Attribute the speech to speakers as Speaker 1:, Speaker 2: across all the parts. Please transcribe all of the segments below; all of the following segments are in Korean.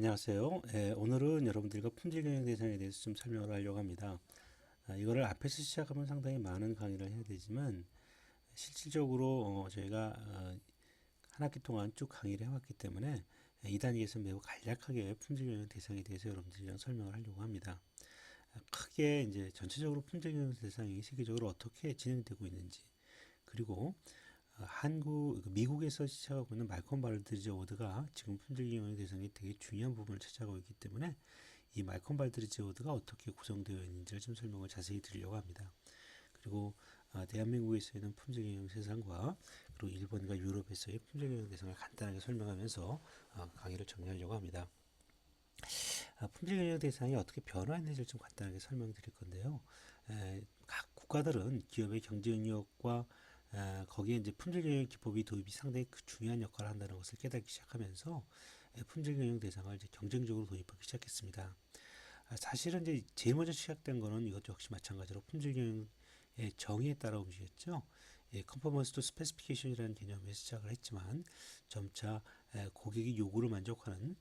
Speaker 1: 안녕하세요. 오늘은 여러분들과 품질 경영 대상에 대해서 좀 설명을 하려고 합니다. 이거를 앞에서 시작하면 상당히 많은 강의를 해야 되지만 실질적으로 저희가 한 학기 동안 쭉 강의를 해왔기 때문에 이 단계에서 매우 간략하게 품질 경영 대상에 대해서 여러분들이랑 설명을 하려고 합니다. 크게 이제 전체적으로 품질 경영 대상이 세계적으로 어떻게 진행되고 있는지, 그리고 미국에서 시작하고 있는 말콤 발드리지 어워드가 지금 품질 경영 대상이 되게 중요한 부분을 차지하고 있기 때문에 이 말콤 발드리지 어워드가 어떻게 구성되어 있는지를 좀 설명을 자세히 드리려고 합니다. 그리고 대한민국에서 있는 품질 경영 대상과 그리고 일본과 유럽에서의 품질 경영 대상을 간단하게 설명하면서 강의를 정리하려고 합니다. 품질 경영 대상이 어떻게 변화했는지를 좀 간단하게 설명드릴 건데요. 각 국가들은 기업의 경제 능력과 거기에 이제 품질 경영 기법이 도입이 상당히 중요한 역할을 한다는 것을 깨닫기 시작하면서 품질 경영 대상을 이제 경쟁적으로 도입하기 시작했습니다. 사실은 이제 제일 먼저 시작된 거는 이것 역시 마찬가지로 품질 경영의 정의에 따라 움직였죠. 컨퍼먼스 투 스페시피케이션이라는 개념에서 시작을 했지만 점차 고객의 요구를 만족하는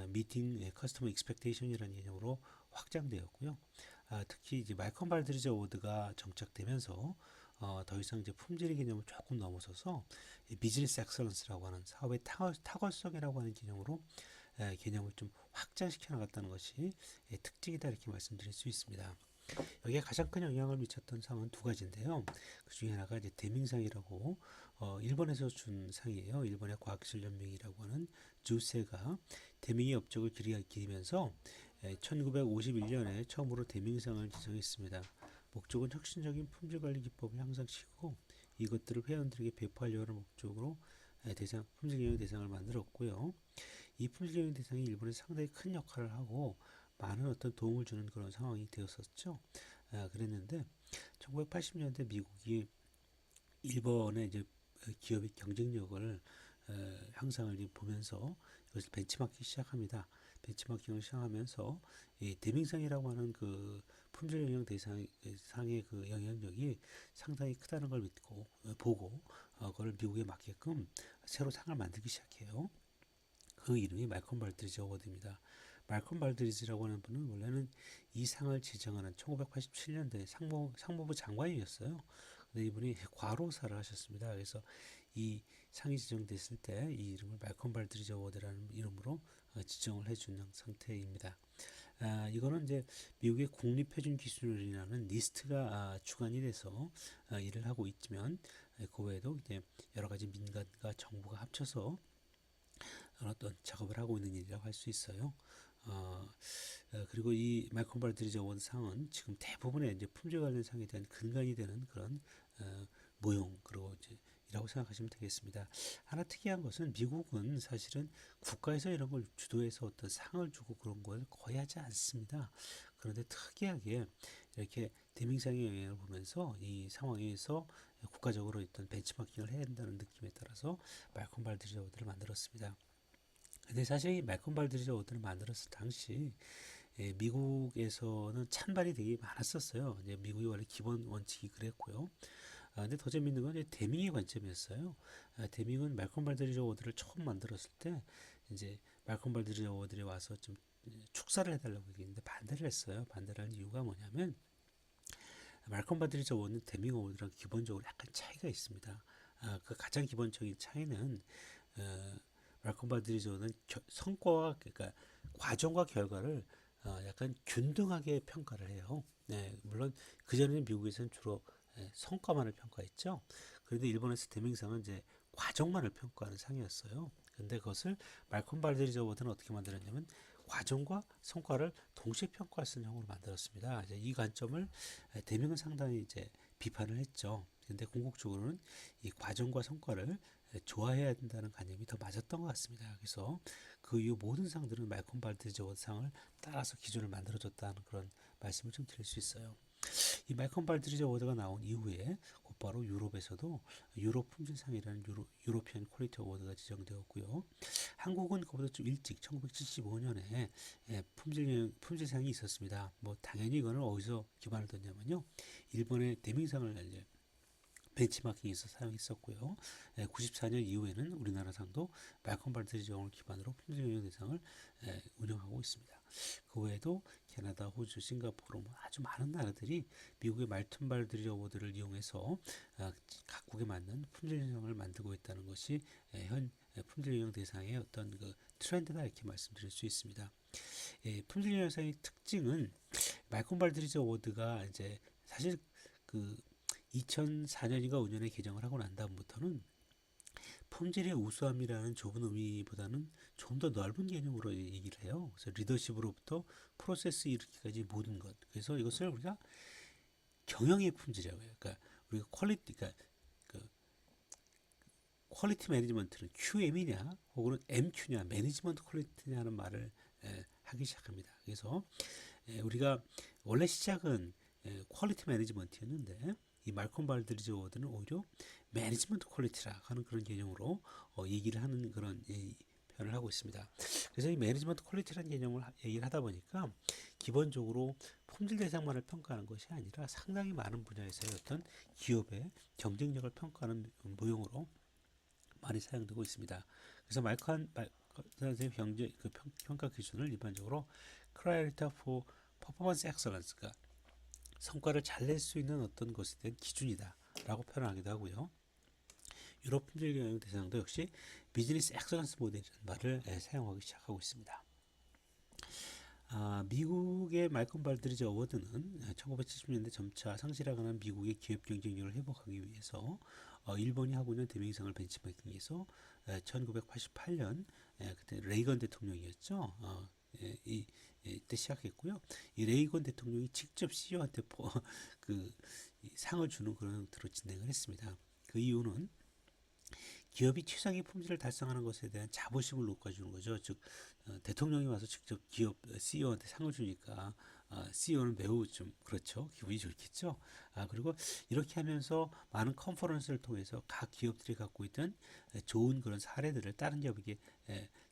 Speaker 1: 미팅 커스터머 익스펙테이션이라는 개념으로 확장되었고요. 특히 이제 말콤 발드리지 어워드가 정착되면서 더 이상 이제 품질의 개념을 조금 넘어서서 비즈니스 엑설런스라고 하는 사업의 탁월성이라고 하는 개념으로 개념을 좀 확장시켜 나갔다는 것이 특징이다 이렇게 말씀드릴 수 있습니다. 여기에 가장 큰 영향을 미쳤던 상은 두 가지인데요. 그 중에 하나가 이제 대밍상이라고 일본에서 준 상이에요. 일본의 과학기술연맹이라고 하는 주세가 대밍의 업적을 기리면서 1951년에 처음으로 대밍상을 지정했습니다. 목적은 혁신적인 품질관리 기법을 향상시키고 이것들을 회원들에게 배포하려는 목적으로 품질경영 대상을 만들었고요. 이 품질경영 대상이 일본에 상당히 큰 역할을 하고 많은 어떤 도움을 주는 그런 상황이 되었었죠. 그랬는데 1980년대 미국이 일본의 이제 기업의 경쟁력을 향상을 보면서 이것을 벤치마킹 시작합니다. 벤치마킹을 시작하면서 이 대명상이라고 하는 그 품질 영향 대상의 그 영향력이 상당히 크다는 걸 믿고 보고 그걸 미국에 맞게끔 새로 상을 만들기 시작해요. 그 이름이 말콤 발드리지 어워드입니다. 말콤 발드리지라고 하는 분은 원래는 이 상을 지정하는 1987년도에 상무부 장관이었어요. 근데 이분이 과로사를 하셨습니다. 그래서 이 상이 지정됐을 때 이 이름을 말콤 발드리지 어워드라는 이름으로 지정을 해주는 상태입니다. 이거는 이제 미국의 국립표준기술이라는 니스트가 주관이 돼서 일을 하고 있지만 그 외에도 이제 여러 가지 민간과 정부가 합쳐서 어떤 작업을 하고 있는 일이라고 할 수 있어요. 그리고 이 말콤 발드리지 어워드 상은 지금 대부분의 이제 품질 관련 상에 대한 근간이 되는 그런 모형 그리고 이제 이라고 생각하시면 되겠습니다. 하나 특이한 것은 미국은 사실은 국가에서 이런 걸 주도해서 어떤 상을 주고 그런 걸 거의 하지 않습니다. 그런데 특이하게 이렇게 대명상의 영향을 보면서 이 상황에서 국가적으로 어떤 벤치마킹을 해야 한다는 느낌에 따라서 말콤 발드리지 어워드를 만들었습니다. 근데 사실 이 말콤 발드리지 어워드를 만들었을 당시 미국에서는 찬반이 되게 많았었어요. 이제 미국이 원래 기본 원칙이 그랬고요. 근데 더 재밌는 건 이제 데밍의 관점이었어요. 데밍은 말콤 발드리지 어워드를 처음 만들었을 때 이제 말콤 발드리지 어워드에 와서 좀 축사를 해달라고 얘기했는데 반대를 했어요. 반대를 한 이유가 뭐냐면 말콤 발드리지 어워드는 데밍 어워드랑 기본적으로 약간 차이가 있습니다. 그 가장 기본적인 차이는 말콤 발드리지어는 성과와 그러니까 과정과 결과를 약간 균등하게 평가를 해요. 네, 물론 그 전에는 미국에서는 주로 성과만을 평가했죠. 그런데 일본에서 대명상은 이제 과정만을 평가하는 상이었어요. 근데 그것을 말콤 발드리지 어워드는 어떻게 만들었냐면 과정과 성과를 동시에 평가할 수 있는 형으로 만들었습니다. 이제 이 관점을 대명은 상당히 이제 비판을 했죠. 근데 궁극적으로는 이 과정과 성과를 좋아해야 된다는 관념이 더 맞았던 것 같습니다. 그래서 그 이후 모든 상들은 말콤 발드리지 어워드 상을 따라서 기준을 만들어줬다는 그런 말씀을 좀 드릴 수 있어요. 이 말콤 발드리지 어워드가 나온 이후에 곧바로 유럽에서도 유럽 품질상이라는 유로피안 퀄리티 어워드가 지정되었고요. 한국은 그보다 좀 일찍 1975년에 품질상이 있었습니다. 뭐 당연히 이거는 어디서 기반을 뒀냐면요. 일본의 대명상을 벤치마킹에서 사용했었고요. 94년 이후에는 우리나라상도 말콤 발드리지 제공을 기반으로 품질 경영 대상을 운영하고 있습니다. 그 외에도 캐나다, 호주, 싱가포르 아주 많은 나라들이 미국의 말콤 발드리지 어워드를 이용해서 각국에 맞는 품질 경영을 만들고 있다는 것이 현 품질 경영 대상의 어떤 그 트렌드다 이렇게 말씀드릴 수 있습니다. 품질 경영 대상의 특징은 말콤 발드리지 어워드가 이제 사실 그 2004년인가 5년에 개정을 하고 난 다음부터는 품질의 우수함이라는 좁은 의미보다는 좀 더 넓은 개념으로 얘기를 해요. 그래서 리더십으로부터 프로세스 이르기까지 모든 것. 그래서 이것을 우리가 경영의 품질이라고 해요. 그러니까 우리가 그러니까 그 퀄리티 매니지먼트는 QM이냐 혹은 MQ냐 매니지먼트 퀄리티냐는 말을 하기 시작합니다. 그래서 우리가 원래 시작은 퀄리티 매니지먼트였는데 이 말콤 발드리지 어워드는 오히려 매니지먼트 퀄리티라 하는 그런 개념으로 얘기를 하는 그런 표현을 하고 있습니다. 그래서 이 매니지먼트 퀄리티라는 개념을 얘기를 하다 보니까 기본적으로 품질 대상만을 평가하는 것이 아니라 상당히 많은 분야에서의 어떤 기업의 경쟁력을 평가하는 모형으로 많이 사용되고 있습니다. 그래서 말콤 선생님 평가 기준을 일반적으로 Criteria for Performance Excellence가 성과를 잘 낼 수 있는 어떤 것에 대한 기준이다 라고 표현하기도 하고요. 유럽 품질 경영 대상도 역시 비즈니스 엑셀런스 모델이라는 말을 사용하기 시작하고 있습니다. 미국의 말콤 발드리지 어워드는 1970년대 점차 상실하는 미국의 기업 경쟁력을 회복하기 위해서 일본이 하고 있는 대명상을 벤치마킹해서 1988년 그때 레이건 대통령이었죠. 이때 시작했고요. 이 레이건 대통령이 직접 CEO한테 그 상을 주는 그런 형태로 진행을 했습니다. 그 이유는 기업이 최상의 품질을 달성하는 것에 대한 자부심을 높여주는 거죠. 즉 대통령이 와서 직접 기업 CEO한테 상을 주니까 CEO는 매우 좀 그렇죠. 기분이 좋겠죠. 그리고 이렇게 하면서 많은 컨퍼런스를 통해서 각 기업들이 갖고 있던 좋은 그런 사례들을 다른 기업에게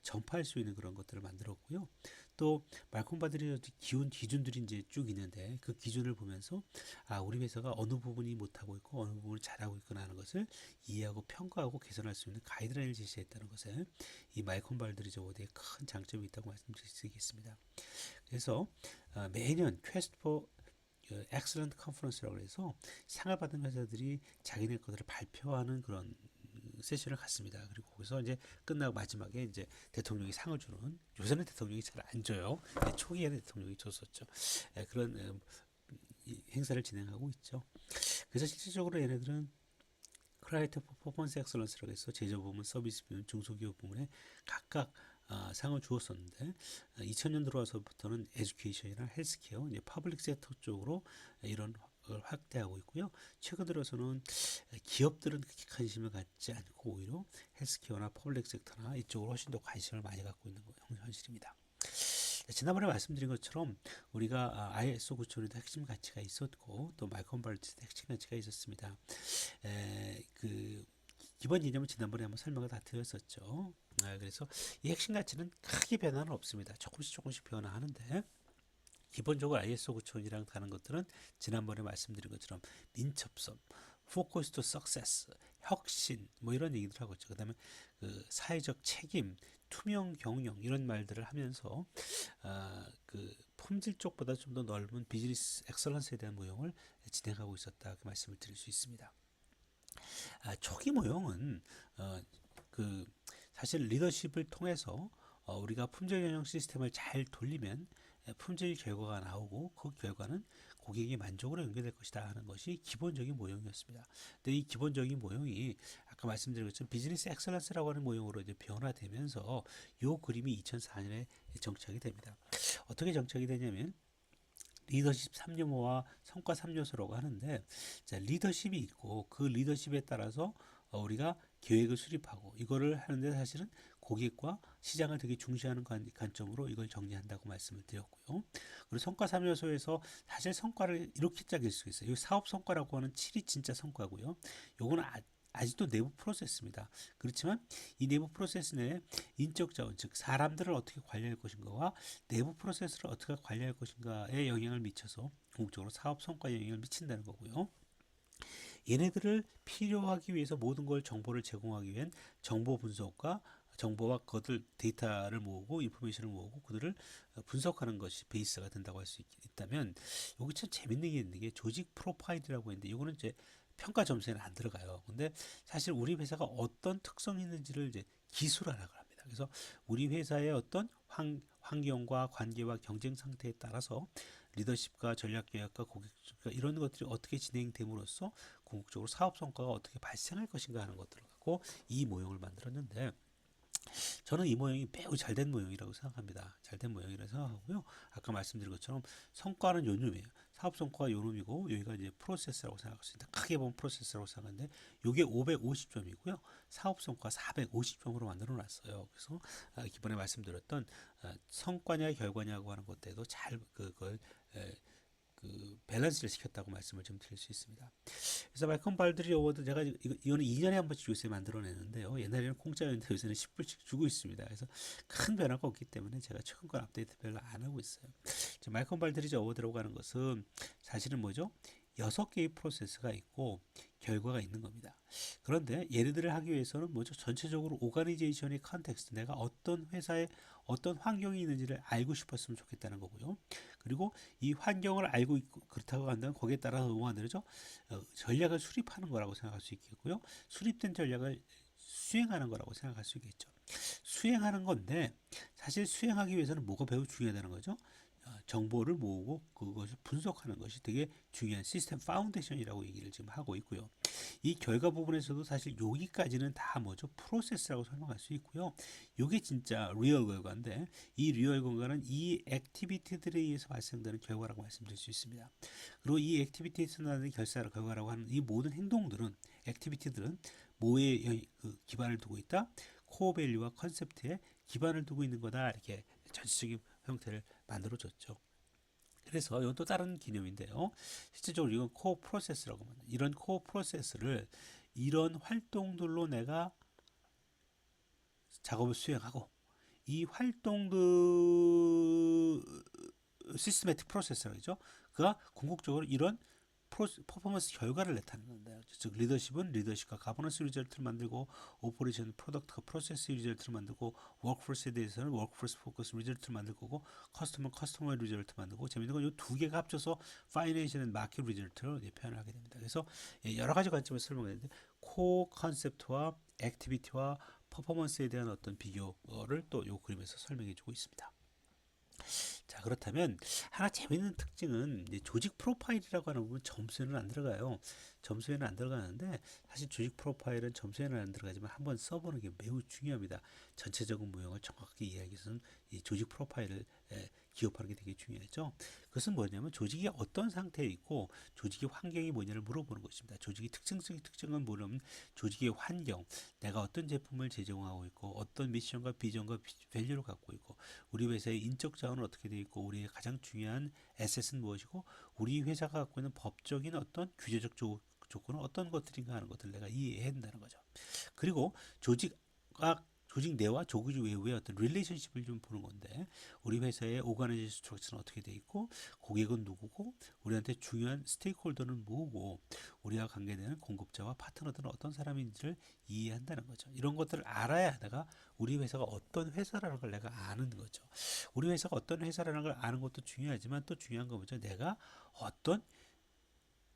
Speaker 1: 전파할 수 있는 그런 것들을 만들었고요. 또 말콤 발드리지 기준들이 이제 쭉 있는데 그 기준을 보면서 우리 회사가 어느 부분이 못하고 있고 어느 부분을 잘하고 있거나 하는 것을 이해하고 평가하고 개선할 수 있는 가이드라인을 제시했다는 것을 이 말콤 발드리지 어워드의 큰 장점이 있다고 말씀드릴 수 있겠습니다. 그래서 매년 퀘스트 포 엑셀런트 컨퍼런스라고 해서 상을 받은 회사들이 자기네 것들을 발표하는 그런 세션을 갖습니다. 그리고 거기서 이제 끝나고 마지막에 이제 대통령이 상을 주는, 요새는 대통령이 잘 안 줘요. 초기에는 대통령이 줬었죠. 그런 행사를 진행하고 있죠. 그래서 실질적으로 얘네들은 크라이터 퍼포먼스 엑셀런스라고 해서 제조 부문, 서비스 부문, 중소기업 부문에 각각 상을 주었었는데 2000년 들어와서부터는 에듀케이션이나 헬스케어, 이제 퍼블릭 섹터 쪽으로 이런 걸 확대하고 있고요. 최근 들어서는 기업들은 그렇게 관심을 갖지 않고 오히려 헬스케어나 퍼블릭 섹터나 이쪽으로 훨씬 더 관심을 많이 갖고 있는 현실입니다. 지난번에 말씀드린 것처럼 우리가 ISO 9001도 핵심 가치가 있었고 또 말콤 발드리지도 핵심 가치가 있었습니다. 그 기본 이념은 지난번에 한번 설명을 다 드렸었죠. 그래서 이 핵심 가치는 크게 변화는 없습니다. 조금씩 변화하는데 기본적으로 ISO 9001이랑 다른 것들은 지난번에 말씀드린 것처럼 민첩성, 포커스 투 석세스, 혁신 뭐 이런 얘기들 하고 있죠. 그다음에 그 사회적 책임, 투명 경영 이런 말들을 하면서 그 품질 쪽보다 좀 더 넓은 비즈니스 엑셀런스에 대한 모형을 진행하고 있었다 그 말씀을 드릴 수 있습니다. 초기 모형은 그 사실 리더십을 통해서 우리가 품질 경영 시스템을 잘 돌리면 품질 결과가 나오고 그 결과는 고객의 만족으로 연결될 것이다 하는 것이 기본적인 모형이었습니다. 근데 이 기본적인 모형이 아까 말씀드린 것처럼 비즈니스 엑셀런스라고 하는 모형으로 이제 변화되면서 이 그림이 2004년에 정착이 됩니다. 어떻게 정착이 되냐면 리더십 3요모와 성과 3요소라고 하는데 자, 리더십이 있고 그 리더십에 따라서 우리가 계획을 수립하고 이거를 하는데 사실은 고객과 시장을 되게 중시하는 관점으로 이걸 정리한다고 말씀을 드렸고요. 그리고 성과 3요소에서 사실 성과를 이렇게 짜길 수 있어요. 이 사업 성과라고 하는 7이 진짜 성과고요. 요거는 아직도 내부 프로세스입니다. 그렇지만 이 내부 프로세스 내에 인적 자원, 즉 사람들을 어떻게 관리할 것인가와 내부 프로세스를 어떻게 관리할 것인가에 영향을 미쳐서 궁극적으로 사업 성과에 영향을 미친다는 거고요. 얘네들을 필요하기 위해서 모든 걸 정보를 제공하기 위한 정보 분석과 정보와 그것들 데이터를 모으고 인포메이션을 모으고 그들을 분석하는 것이 베이스가 된다고 할 수 있다면, 여기 참 재밌는 게 있는 게 조직 프로파일이라고 했는데 이거는 이제 평가 점수에는 안 들어가요. 근데 사실 우리 회사가 어떤 특성이 있는지를 이제 기술하라고 합니다. 그래서 우리 회사의 어떤 환경과 관계와 경쟁 상태에 따라서 리더십과 전략 계획과 고객 이런 것들이 어떻게 진행됨으로써 궁극적으로 사업 성과가 어떻게 발생할 것인가 하는 것들을 갖고 이 모형을 만들었는데, 저는 이 모형이 매우 잘된 모형이라고 생각합니다. 잘된 모형이라고 생각하고요. 아까 말씀드린 것처럼 성과는 요놈이에요. 사업 성과가 요놈이고 여기가 이제 프로세스라고 생각할 수 있다. 크게 보면 프로세스라고 생각하는데 이게 550점이고요. 사업 성과 450점으로 만들어 놨어요. 그래서 기본에 말씀드렸던 성과냐 결과냐고 하는 것들도 잘 그걸 밸런스를 시켰다고 말씀을 좀 드릴 수 있습니다. 그래서 말콤 발드리 어워드 제가 이거는 2년에 한 번씩 요새 만들어내는데요. 옛날에는 공짜였는데 요새는 10불씩 주고 있습니다. 그래서 큰 변화가 없기 때문에 제가 최근 건 업데이트 별로 안 하고 있어요. 말콤 발드리 어워드라고 하는 것은 사실은 뭐죠? 6개의 프로세스가 있고 결과가 있는 겁니다. 그런데 얘네들을 하기 위해서는 뭐죠? 전체적으로 오가니제이션의 컨텍스트, 내가 어떤 회사에 어떤 환경이 있는지를 알고 싶었으면 좋겠다는 거고요. 그리고 이 환경을 알고 있고 그렇다고 한다면 거기에 따라서 뭐가 되죠? 전략을 수립하는 거라고 생각할 수 있겠고요. 수립된 전략을 수행하는 거라고 생각할 수 있겠죠. 수행하는 건데 사실 수행하기 위해서는 뭐가 매우 중요하다는 거죠. 정보를 모으고 그것을 분석하는 것이 되게 중요한 시스템 파운데이션이라고 얘기를 지금 하고 있고요. 이 결과 부분에서도 사실 여기까지는 다 뭐죠? 프로세스라고 설명할 수 있고요. 이게 진짜 리얼 결과인데 이 리얼 결과는 이 액티비티들에 의해서 발생되는 결과라고 말씀드릴 수 있습니다. 그리고 이 액티비티에서 나는 결과라고 하는 이 모든 행동들은 액티비티들은 뭐에 기반을 두고 있다? 코어 밸류와 컨셉트에 기반을 두고 있는 거다. 이렇게 전체적인 형태를 만들어줬죠. 그래서 이건 또 다른 개념인데요. 실질적으로 이건 코어 프로세스라고 합니다. 이런 코어 프로세스를 이런 활동들로 내가 작업을 수행하고 이 활동들 시스테매틱 프로세스라죠. 그가 궁극적으로 이런 퍼포먼스 결과를 나타내는 건데요. 즉 리더십은 리더십과 가버넌스 리절트를 만들고 오퍼레이션 프로덕트가 프로세스 리절트를 만들고 워크포스에 대해서는 워크포스 포커스 리절트를 만들 거고 커스터머 리절트 만들고 재밌는 건 이 두 개가 합쳐서 파이낸셜 앤 마켓 리절트를 표현을 하게 됩니다. 그래서 여러 가지 관점에서 설명했는데 코어 컨셉트와 액티비티와 퍼포먼스에 대한 어떤 비교를 또 이 그림에서 설명해 주고 있습니다. 자, 그렇다면 하나 재밌는 특징은 이제 조직 프로파일이라고 하는 부분 점수에는 안 들어가요. 점수에는 안 들어가는데 사실 조직 프로파일은 점수에는 안 들어가지만 한번 써보는 게 매우 중요합니다. 전체적인 모형을 정확하게 이해하기 위해서는 이 조직 프로파일을 기억하는 게 되게 중요하죠. 그것은 뭐냐면 조직이 어떤 상태에 있고 조직의 환경이 뭐냐를 물어보는 것입니다. 조직의 특징적인 특징은 뭐냐면 조직의 환경, 내가 어떤 제품을 제공하고 있고 어떤 미션과 비전과 밸류를 갖고 있고 우리 회사의 인적 자원은 어떻게 되어 있고 우리의 가장 중요한 에셋은 무엇이고 우리 회사가 갖고 있는 법적인 어떤 규제적 조건은 어떤 것들인가 하는 것들을 내가 이해해야 한다는 거죠. 그리고 조직 내와 조직 외의 어떤 릴레이션십을 좀 보는 건데 우리 회사의 오가니제이션 스트럭처는 어떻게 돼 있고 고객은 누구고 우리한테 중요한 스테이크홀더는 뭐고 우리와 관계되는 공급자와 파트너들은 어떤 사람인지를 이해한다는 거죠. 이런 것들을 알아야 내가 우리 회사가 어떤 회사라는 걸 내가 아는 거죠. 우리 회사가 어떤 회사라는 걸 아는 것도 중요하지만 또 중요한 건 뭐죠? 내가 어떤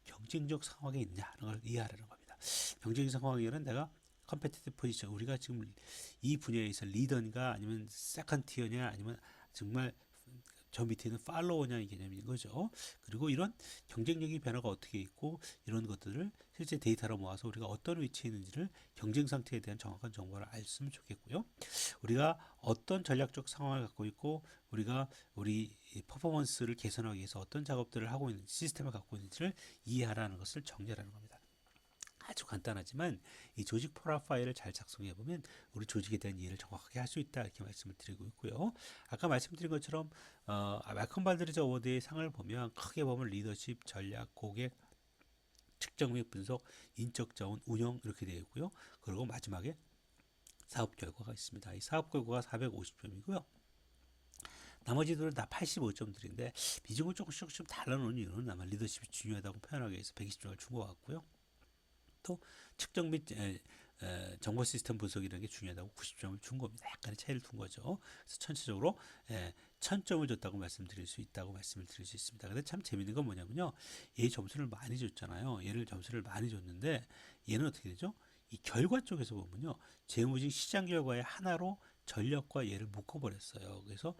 Speaker 1: 경쟁적 상황에 있냐는 걸 이해하라는 겁니다. 경쟁적 상황에는 내가 컴페티티브 포지션, 우리가 지금 이 분야에서 리더인가 아니면 세컨 티어냐 아니면 정말 저 밑에 있는 팔로워냐의 개념인 거죠. 그리고 이런 경쟁력의 변화가 어떻게 있고 이런 것들을 실제 데이터로 모아서 우리가 어떤 위치에 있는지를 경쟁 상태에 대한 정확한 정보를 알았으면 좋겠고요. 우리가 어떤 전략적 상황을 갖고 있고 우리가 우리 퍼포먼스를 개선하기 위해서 어떤 작업들을 하고 있는 시스템을 갖고 있는지를 이해하라는 것을 정리하라는 겁니다. 아주 간단하지만 이 조직 프로파일을 잘 작성해 보면 우리 조직에 대한 이해를 정확하게 할 수 있다 이렇게 말씀을 드리고 있고요. 아까 말씀드린 것처럼 말콤 발드리지 어워드의 상을 보면 크게 보면 리더십, 전략, 고객, 측정 및 분석, 인적 자원, 운영 이렇게 되어 있고요. 그리고 마지막에 사업 결과가 있습니다. 이 사업 결과가 450점이고요. 나머지들은 다 85점들인데 비중을 조금씩 달라놓은 이유는 아마 리더십이 중요하다고 표현하기 위해서 120점을 준 것 같고요. 또 측정 및 정보 시스템 분석이라는 게 중요하다고 90점을 준 겁니다. 약간의 차이를 둔 거죠. 그래서 전체적으로 1000점을 줬다고 말씀드릴 수 있다고 말씀을 드릴 수 있습니다. 근데 참 재밌는 건 뭐냐면요. 얘 점수를 많이 줬잖아요. 얘를 점수를 많이 줬는데 얘는 어떻게 되죠? 이 결과 쪽에서 보면요. 재무직 시장 결과의 하나로 전략과 얘를 묶어버렸어요. 그래서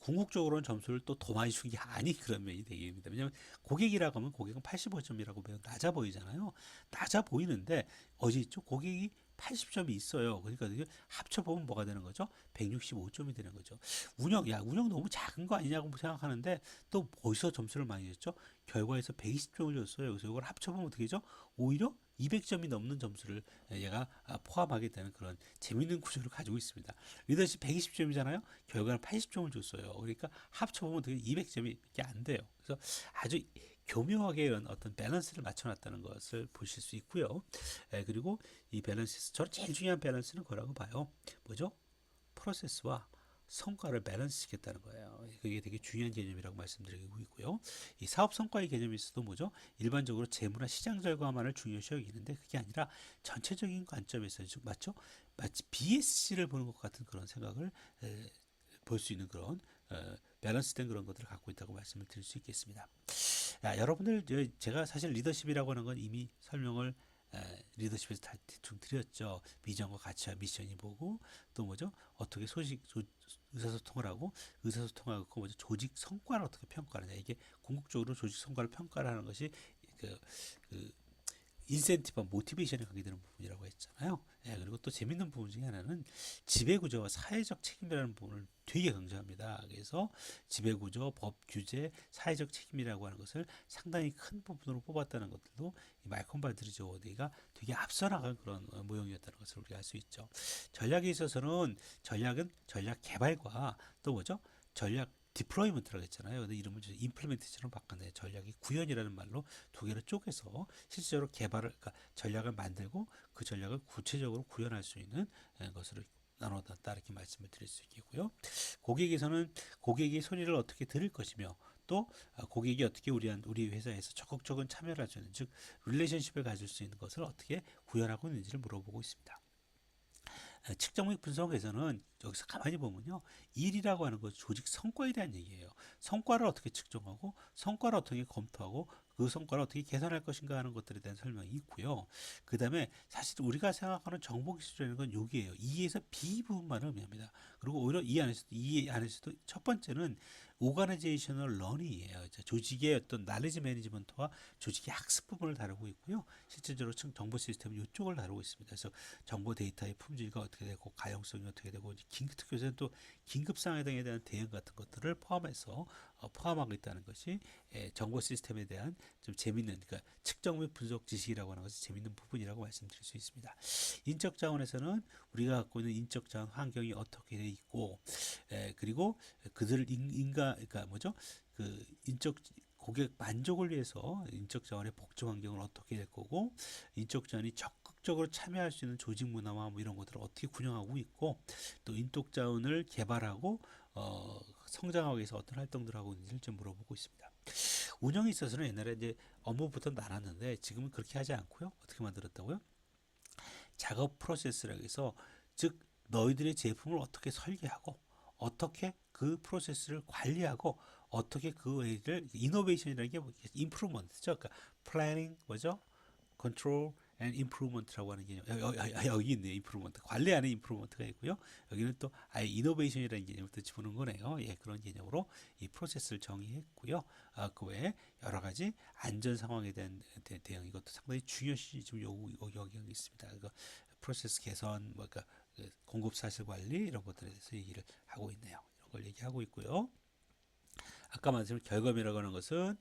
Speaker 1: 궁극적으로는 점수를 또 더 많이 준 게 아닌 그런 면이 되겠습니다. 왜냐하면 고객이라고 하면 고객은 85점이라고 매우 낮아 보이잖아요. 낮아 보이는데 어디 있죠? 고객이 80점이 있어요. 그러니까 이게 합쳐보면 뭐가 되는 거죠? 165점이 되는 거죠. 운영 너무 작은 거 아니냐고 생각하는데 또 어디서 점수를 많이 줬죠? 결과에서 120점을 줬어요. 그래서 이걸 합쳐보면 어떻게 되죠? 오히려 200점이 넘는 점수를 얘가 포함하게 되는 그런 재밌는 구조를 가지고 있습니다. 리더십 120점이잖아요. 결과는 80점을 줬어요. 그러니까 합쳐보면 되게 200점이 안 돼요. 그래서 아주 교묘하게 이런 어떤 밸런스를 맞춰놨다는 것을 보실 수 있고요. 그리고 이 밸런스, 저는 제일 중요한 밸런스는 뭐라고 봐요? 뭐죠? 프로세스와 성과를 밸런스 시켰다는 거예요. 그게 되게 중요한 개념이라고 말씀드리고 있고요. 이 사업 성과의 개념이 있어도 뭐죠? 일반적으로 재무나 시장 결과만을 중요시 여기는데 그게 아니라 전체적인 관점에서 맞죠? 마치 BSC를 보는 것 같은 그런 생각을 볼 수 있는 그런 밸런스된 그런 것들을 갖고 있다고 말씀을 드릴 수 있겠습니다. 여러분들 제가 사실 리더십이라고 하는 건 이미 설명을 리더십에서 다 대충 드렸죠. 비전과 가치와 미션이 뭐고 또 뭐죠? 어떻게 의사소통을 하고 의사소통하고 뭐죠? 조직 성과를 어떻게 평가하느냐. 이게 궁극적으로 조직 성과를 평가를 하는 것이 그, 그 인센티브와 모티베이션에 관계되는 부분이라고 했잖아요. 그리고 또 재밌는 부분 중에 하나는 지배구조와 사회적 책임이라는 부분을 되게 강조합니다. 그래서 지배구조, 법, 규제, 사회적 책임이라고 하는 것을 상당히 큰 부분으로 뽑았다는 것들도 이 말콤 발드리지 워드가 되게 앞서 나간 그런 모형이었다는 것을 우리가 알 수 있죠. 전략에 있어서는 전략은 전략 개발과 또 뭐죠? 전략 디플로이먼트라고 했잖아요. 근데 이름을 임플리멘테이션으로 바꿨네. 전략이 구현이라는 말로 두 개로 쪼개서 실제로 그러니까 전략을 만들고 그 전략을 구체적으로 구현할 수 있는 것으로 나눠놨다 이렇게 말씀을 드릴 수 있겠고요. 고객에서는 고객의 소리를 어떻게 들을 것이며 또 고객이 어떻게 우리 회사에서 적극적인 참여를 할 수 있는 즉 릴레이션십을 가질 수 있는 것을 어떻게 구현하고 있는지를 물어보고 있습니다. 측정력 분석에서는 여기서 가만히 보면요. 일이라고 하는 것은 조직 성과에 대한 얘기예요. 성과를 어떻게 측정하고 성과를 어떻게 검토하고 그 성과를 어떻게 개선할 것인가 하는 것들에 대한 설명이 있고요. 그 다음에 사실 우리가 생각하는 정보기술이라는 건 여기에요. E에서 B 부분만을 의미합니다. 그리고 오히려 이 안에서도 첫 번째는 오가나이제이셔널 러닝이에요. 조직의 어떤 나레지 매니지먼트와 조직의 학습 부분을 다루고 있고요. 실질적으로 정보 시스템 이쪽을 다루고 있습니다. 그래서 정보 데이터의 품질과 어떻게 되고 가용성이 어떻게 되고 특별히 또 긴급 상황 등에 대한 대응 같은 것들을 포함해서 포함하고 있다는 것이 정보 시스템에 대한 좀 재밌는 그러니까 측정 및 분석 지식이라고 하는 것이 재밌는 부분이라고 말씀드릴 수 있습니다. 인적 자원에서는 우리가 갖고 있는 인적 자원 환경이 어떻게 돼 있고 그리고 그들 그러니까 뭐죠? 그 인적 고객 만족을 위해서 인적 자원의 복지 환경을 어떻게 될 거고 인적 자원이 적극적으로 참여할 수 있는 조직 문화와 뭐 이런 것들을 어떻게 군영하고 있고 또 인적 자원을 개발하고 성장하기 위해서 어떤 활동들을 하고 있는지를 좀 물어보고 있습니다. 운영에 있어서는 옛날에 이제 업무부터 나눴는데 지금은 그렇게 하지 않고요. 어떻게 만들었다고요? 작업 프로세스라고 해서 즉 너희들의 제품을 어떻게 설계하고 어떻게 그 프로세스를 관리하고 어떻게 그 일을 이노베이션이라는 게 임프루먼트죠. 그러니까 플래닝 뭐죠? 컨트롤 앤 임프루먼트라고 하는 개념 여기 있네요. 임프루먼트 관리하는 임프루먼트가 있고요. 여기는 또 아예 이노베이션이라는 개념을 또 집어넣은 거네요. 그런 개념으로 이 프로세스를 정의했고요. 그 외에 여러 가지 안전 상황에 대한 대응 이것도 상당히 중요시 지금 요구하고 있습니다. 그러니까 프로세스 개선 뭐 그러니까 공급 사실 관리 이런 것들에 대해서 얘기를 하고 있네요. 이런 걸 얘기하고 있고요. 아까 말씀드린 결과이라고 하는 것은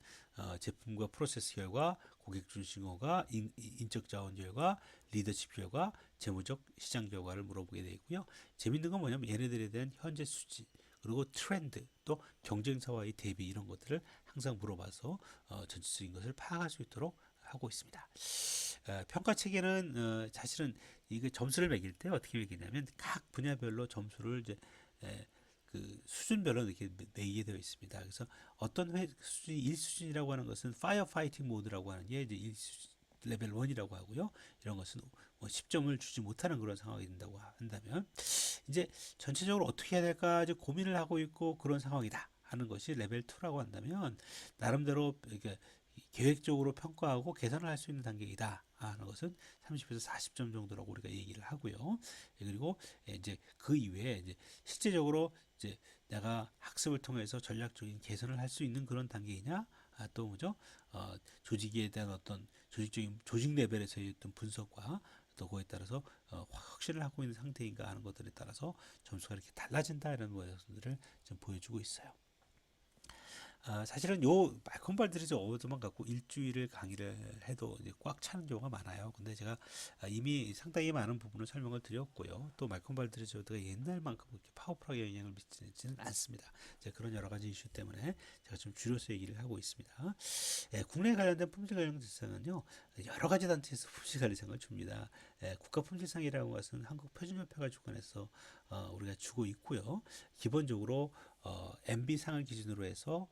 Speaker 1: 제품과 프로세스 결과, 고객 중심 효과, 인적 자원 결과, 리더십 결과, 재무적 시장 결과를 물어보게 되어 있고요. 재밌는 건 뭐냐면 얘네들에 대한 현재 수치, 그리고 트렌드, 또 경쟁사와의 대비 이런 것들을 항상 물어봐서 전체적인 것을 파악할 수 있도록 하고 있습니다. 평가 체계는 사실은 이거 점수를 매길 때 어떻게 매기냐면 각 분야별로 점수를 이제 그 수준별로 이렇게 매기게 되어 있습니다. 그래서 어떤 수준이 1수준이라고 하는 것은 파이어 파이팅 모드라고 하는 게 이제 1수준 레벨 1이라고 하고요. 이런 것은 뭐 10점을 주지 못하는 그런 상황이 된다고 한다면 이제 전체적으로 어떻게 해야 될까 이제 고민을 하고 있고 그런 상황이다 하는 것이 레벨 2라고 한다면 나름대로 이렇게 계획적으로 평가하고 개선을 할 수 있는 단계이다 하는 것은 30에서 40점 정도라고 우리가 얘기를 하고요. 그리고 이제 그 이외에 이제 실제적으로 이제 내가 학습을 통해서 전략적인 개선을 할 수 있는 그런 단계이냐, 또 뭐죠? 조직에 대한 어떤 조직 레벨에서의 어떤 분석과 또 그거에 따라서 확신을 하고 있는 상태인가 하는 것들에 따라서 점수가 이렇게 달라진다 이런 것들을 좀 보여주고 있어요. 사실은 요 말콤 발드리즈 어워드만 갖고 일주일을 강의를 해도 이제 꽉 차는 경우가 많아요. 근데 제가 이미 상당히 많은 부분을 설명을 드렸고요. 또 말콤 발드리즈 어워드가 옛날만큼 그렇게 파워풀하게 영향을 미치지는 않습니다. 그런 여러 가지 이슈 때문에 제가 좀 줄여서 얘기를 하고 있습니다. 국내 관련된 품질 관련 대상은요, 여러 가지 단체에서 품질 관리상을 줍니다. 국가 품질상이라는 것은 한국 표준협회가 주관해서 우리가 주고 있고요. 기본적으로 MB상을 기준으로 해서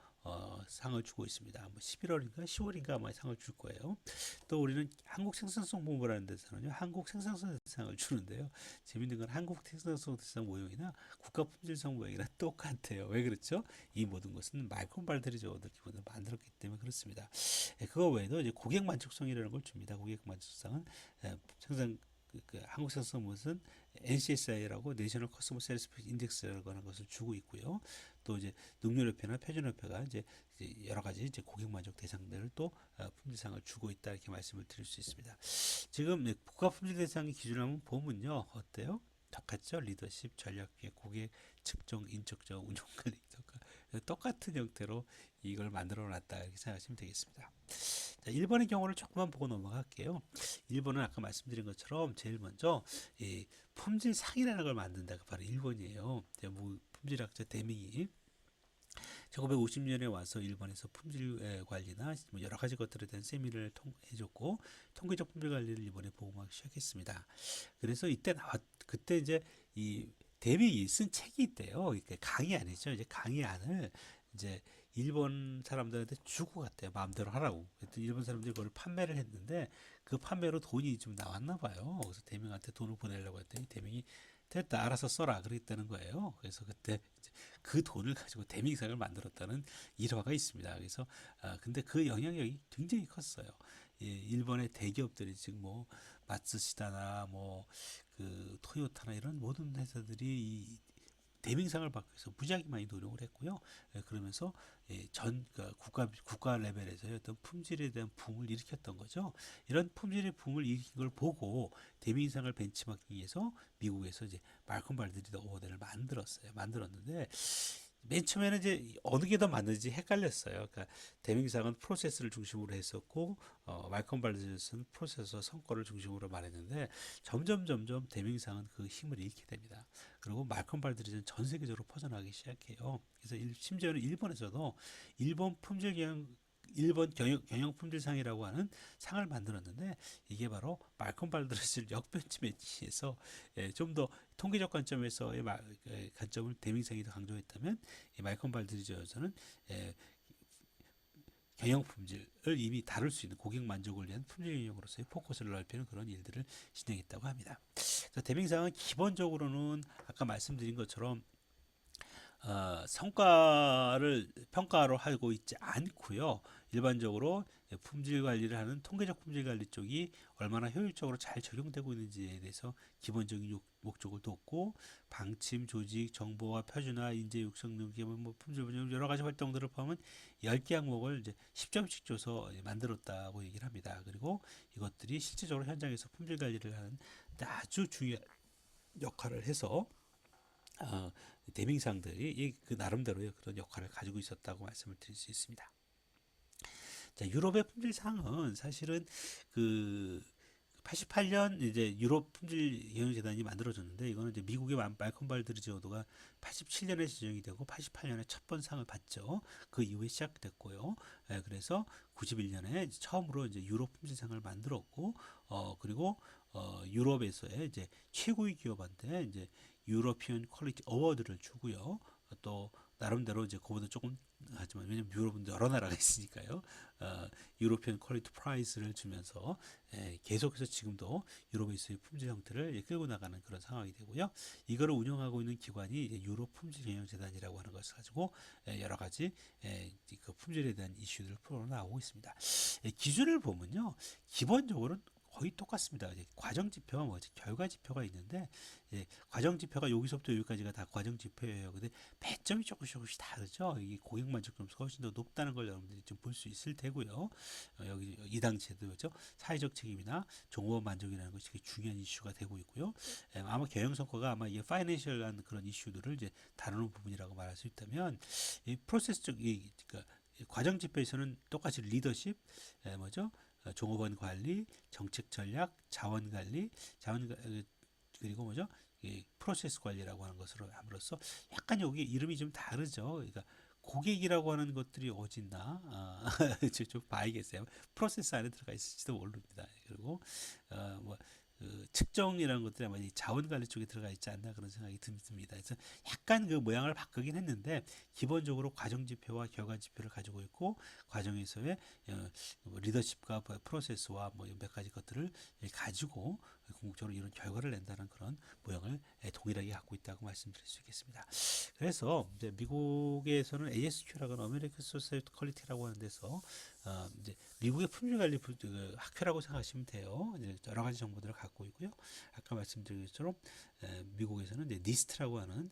Speaker 1: 상을 주고 있습니다. 뭐 11월인가 10월인가 아마 상을 줄 거예요. 또 우리는 한국 생산성 본부라는 데서는요, 한국 생산성 대상을 주는데요. 재밌는 건 한국 생산성 대상 모형이나 국가 품질상 모형이랑 똑같아요. 왜 그렇죠? 이 모든 것은 말콤 발드리즈 어워드 기본으로 만들었기 때문에 그렇습니다. 그거 외에도 이제 고객 만족성이라는 걸 줍니다. 고객 만족성은 생산 한국 생산성 무슨 NCSI라고 내셔널 커스터머 세티스팩션 인덱스라고 하는 것을 주고 있고요. 또 이제 능률협회나 표준협회가 이제 여러 가지 이제 고객 만족 대상들을 또 품질상을 주고 있다 이렇게 말씀을 드릴 수 있습니다. 지금 국가 품질 대상의 기준을 한번 보면요, 어때요? 똑같죠? 리더십, 전략기획, 고객 측정, 인적정, 운영관리 똑같은 형태로 이걸 만들어 놨다 이렇게 생각하시면 되겠습니다. 자, 1번의 경우를 조금만 보고 넘어갈게요. 1번은 아까 말씀드린 것처럼 제일 먼저 이 품질상이라는 걸 만든다. 바로 1번이에요. 품질학자 데밍이 1950년에 와서 일본에서 품질 관리나 뭐 여러 가지 것들에 대한 세미나를 해줬고 통계적 품질 관리를 일본에 보고하기 시작했습니다. 그래서 그때 이제 이 데믹이 쓴 책이 있대요. 그러니까 강의 아니죠. 이제 강의안을 이제 일본 사람들한테 주고 갔대요. 마음대로 하라고. 그랬더니 일본 사람들이 그걸 판매를 했는데 그 판매로 돈이 좀 나왔나 봐요. 그래서 데밍한테 돈을 보내려고 했더니 데밍이 됐다, 알아서 써라 그랬다는 거예요. 그래서 그때 그 돈을 가지고 데밍상을 만들었다는 일화가 있습니다. 그래서 근데 그 영향력이 굉장히 컸어요. 일본의 대기업들이 지금 뭐 마츠시다나 뭐 그 토요타나 이런 모든 회사들이 이 대명상을 받기 위해서 무지하게 많이 노력을 했고요. 그러면서 그러니까 국가 레벨에서의 어떤 품질에 대한 붐을 일으켰던 거죠. 이런 품질의 붐을 일으킨 걸 보고 대명상을 벤치마킹 해서 미국에서 이제 말콤 발드리지 어워드를 만들었는데 맨 처음에는 이제 어느 게 더 맞는지 헷갈렸어요. 그러니까 데밍상은 프로세스를 중심으로 했었고 말콤 발드리지는 프로세서 성과를 중심으로 말했는데 점점 데밍상은 그 힘을 잃게 됩니다. 그리고 말콤 발드리지는 전 세계적으로 퍼져나가기 시작해요. 그래서 심지어는 일본에서도 일본 경영 품질상이라고 하는 상을 만들었는데 이게 바로 말콤 발드리지를 역벤치매치해서 좀 더 통계적 관점에서의 관점을 데밍상이 더 강조했다면 이 말콤 발드리지에서는 경영 품질을 이미 다룰 수 있는 고객 만족을 위한 품질 경영으로서의 포커스를 넓히는 그런 일들을 진행했다고 합니다. 데밍상은 기본적으로는 아까 말씀드린 것처럼 성과를 평가로 하고 있지 않고요. 일반적으로 품질 관리를 하는 통계적 품질 관리 쪽이 얼마나 효율적으로 잘 적용되고 있는지에 대해서 기본적인 목적을 뒀고 방침, 조직, 정보화, 표준화, 인재 육성 능력, 뭐 품질 분석 여러 가지 활동들을 포함한 10개 항목을 이제 10점씩 줘서 만들었다고 얘기를 합니다. 그리고 이것들이 실질적으로 현장에서 품질 관리를 하는 아주 중요한 역할을 해서 데밍상들이 그 나름대로의 그런 역할을 가지고 있었다고 말씀을 드릴 수 있습니다. 자, 유럽의 품질상은 사실은 그 88년 이제 유럽 품질 경영재단이 만들어졌는데 이거는 이제 미국의 말콤 발드리지 어워드가 87년에 지정이 되고 88년에 첫 번 상을 받죠. 그 이후에 시작됐고요. 그래서 91년에 처음으로 이제 유럽 품질상을 만들었고 그리고 유럽에서의 이제 최고의 기업한테 이제 유러피언 퀄리티 어워드를 주고요. 또 나름대로 이제 그보다 조금 하지만 왜냐면 유럽은 여러 나라가 있으니까요. 유로피언 퀄리티 프라이스를 주면서 계속해서 지금도 유럽에서의 품질 형태를 끌고 나가는 그런 상황이 되고요. 이거를 운영하고 있는 기관이 이제 유럽 품질 경영 재단이라고 하는 것을 가지고 여러 가지 그 품질에 대한 이슈들을 풀어 나오고 있습니다. 기준을 보면요, 기본적으로는 거의 똑같습니다. 이제 과정 지표와 뭐 결과 지표가 있는데, 과정 지표가 여기서부터 여기까지가 다 과정 지표예요. 근데 배점이 조금씩 다르죠. 이게 고객 만족도가 훨씬 더 높다는 걸 여러분들이 좀 볼 수 있을 테고요. 여기 이당체도 그죠. 사회적 책임이나 종업원 만족이라는 것이 중요한 이슈가 되고 있고요. 아마 경영 성과가 아마 이 파이낸셜한 그런 이슈들을 이제 다루는 부분이라고 말할 수 있다면, 이 프로세스적 그러니까 과정 지표에서는 똑같이 리더십, 뭐죠? 종업원 관리, 정책 전략, 자원 관리, 그리고 뭐죠? 이 프로세스 관리라고 하는 것으로 함으로써 약간 여기 이름이 좀 다르죠. 그러니까 고객이라고 하는 것들이 어딨나? 좀 봐야겠어요. 프로세스 안에 들어가 있을지도 모릅니다. 그리고 뭐 측정이라는 것들이 아마 이 자원 관리 쪽에 들어가 있지 않나 그런 생각이 듭니다. 그래서 약간 그 모양을 바꾸긴 했는데 기본적으로 과정 지표와 결과 지표를 가지고 있고 과정에서의 뭐 리더십과 프로세스와 뭐 몇 가지 것들을 가지고 궁극적으로 이런 결과를 낸다는 그런 모양을 동일하게 갖고 있다고 말씀드릴 수 있겠습니다. 그래서 이제 미국에서는 ASQ라고 하는 American Society Quality라고 하는 데서 이제 미국의 품질관리 학회라고 생각하시면 돼요. 이제 여러 가지 정보들을 갖고 있고요. 아까 말씀드린 것처럼 미국에서는 이제 니스트라고 하는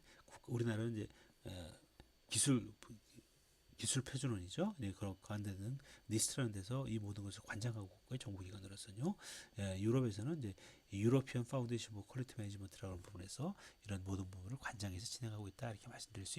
Speaker 1: 우리나라는 이제 기술 표준원이죠. 네, 그런 가운데는 니스트라는 데서 이 모든 것을 관장하고 있고요. 정부기관으로서는요. 유럽에서는 이제 유로피언 파운데이션 뭐 퀄리티 매니지먼트라는 부분에서 이런 모든 부분을 관장해서 진행하고 있다 이렇게 말씀드릴 수 있습니다.